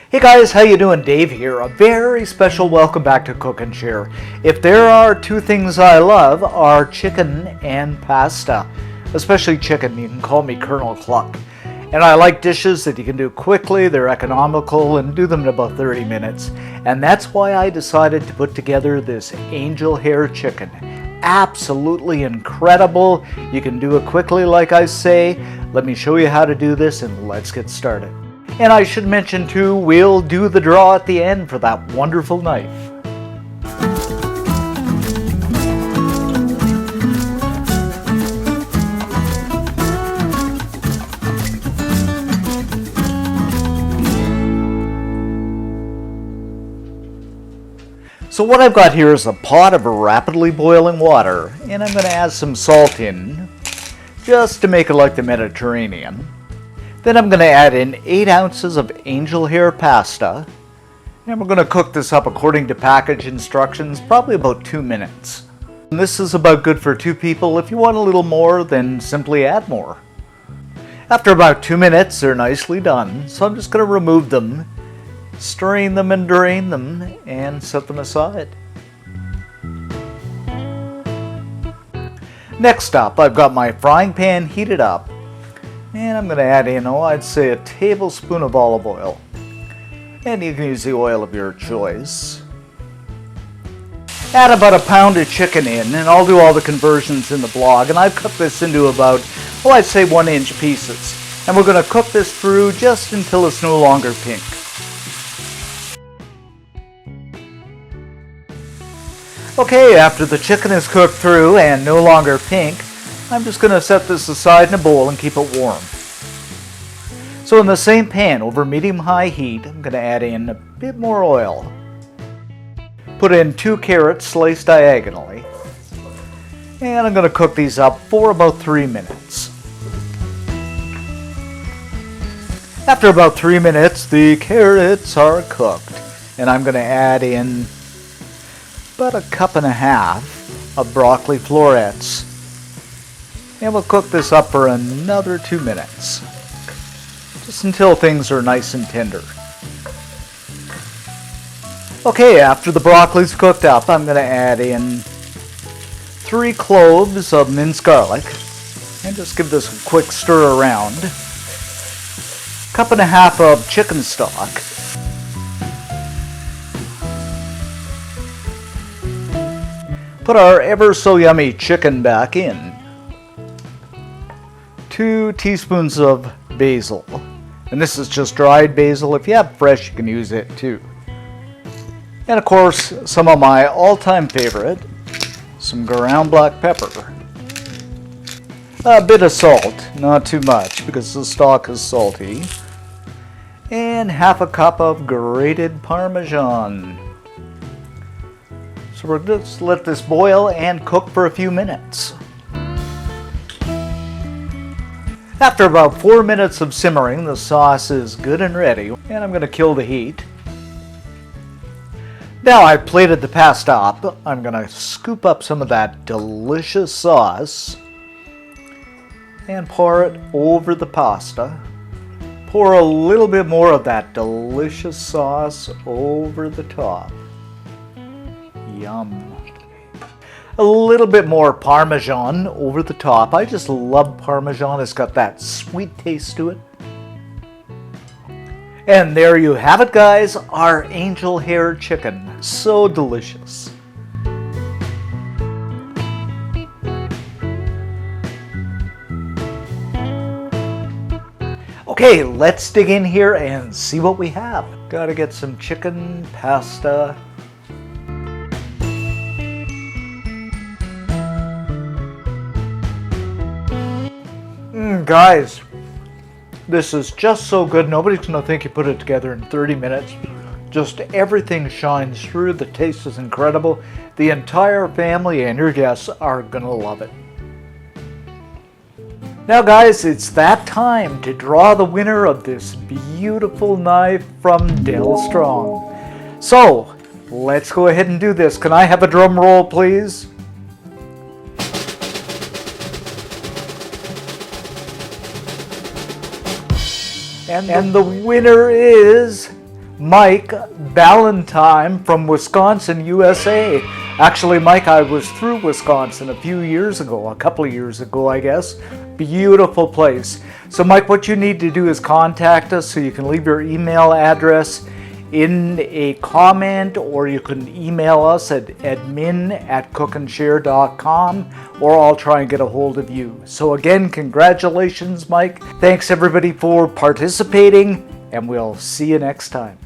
Hey guys, how you doing? Dave here. A very special welcome back to Cook and Share. If there are two things I love are chicken and pasta. Especially chicken, you can call me Colonel Cluck. And I like dishes that you can do quickly, they're economical, and do them in about 30 minutes. And that's why I decided to put together this angel hair chicken. Absolutely incredible. You can do it quickly like I say. Let me show you how to do this and let's get started. And I should mention too, we'll do the draw at the end for that wonderful knife. So what I've got here is a pot of rapidly boiling water, and I'm going to add some salt in, just to make it like the Mediterranean. Then I'm going to add in 8 ounces of angel hair pasta, and we're going to cook this up according to package instructions, probably about 2 minutes. And this is about good for 2 people. If you want a little more, then simply add more. After about 2 minutes, they're nicely done, so I'm just going to remove them, strain them and drain them, and set them aside. Next up, I've got my frying pan heated up. And I'm going to add in, I'd say a tablespoon of olive oil. And you can use the oil of your choice. Add about a pound of chicken in, and I'll do all the conversions in the blog. And I've cut this into about, I'd say 1-inch pieces. And we're going to cook this through just until it's no longer pink. Okay, after the chicken is cooked through and no longer pink, I'm just going to set this aside in a bowl and keep it warm. So in the same pan, over medium-high heat, I'm going to add in a bit more oil. Put in 2 carrots sliced diagonally. And I'm going to cook these up for about 3 minutes. After about 3 minutes, the carrots are cooked. And I'm going to add in about 1.5 cups of broccoli florets. And we'll cook this up for another 2 minutes, just until things are nice and tender. Okay, after the broccoli's cooked up, I'm going to add in 3 cloves of minced garlic, and just give this a quick stir around. 1.5 cups of chicken stock. Put our ever so yummy chicken back in. 2 teaspoons of basil, and this is just dried basil. If you have fresh, you can use it too. And of course, some of my all-time favorite, some ground black pepper. A bit of salt, not too much because the stock is salty. And 1/2 cup of grated Parmesan. So we're just let this boil and cook for a few minutes. After about 4 minutes of simmering, the sauce is good and ready, and I'm going to kill the heat. Now I've plated the pasta up. I'm going to scoop up some of that delicious sauce and pour it over the pasta. Pour a little bit more of that delicious sauce over the top. Yum. A little bit more Parmesan over the top. I just love Parmesan. It's got that sweet taste to it. And there you have it, guys. Our angel hair chicken. So delicious. Okay, let's dig in here and see what we have. Gotta get some chicken, pasta. Guys, this is just so good. Nobody's going to think you put it together in 30 minutes. Just everything shines through. The taste is incredible. The entire family and your guests are going to love it. Now guys, it's that time to draw the winner of this beautiful knife from Dell Strong. So, let's go ahead and do this. Can I have a drum roll, please? And the winner is Mike Ballantyne from Wisconsin, USA. Actually, Mike, I was through Wisconsin a couple of years ago, I guess. Beautiful place. So Mike, what you need to do is contact us, so you can leave your email address in a comment, or you can email us at admin@cookandshare.com, or I'll try and get a hold of you. So again, congratulations, Mike. Thanks everybody for participating, and we'll see you next time.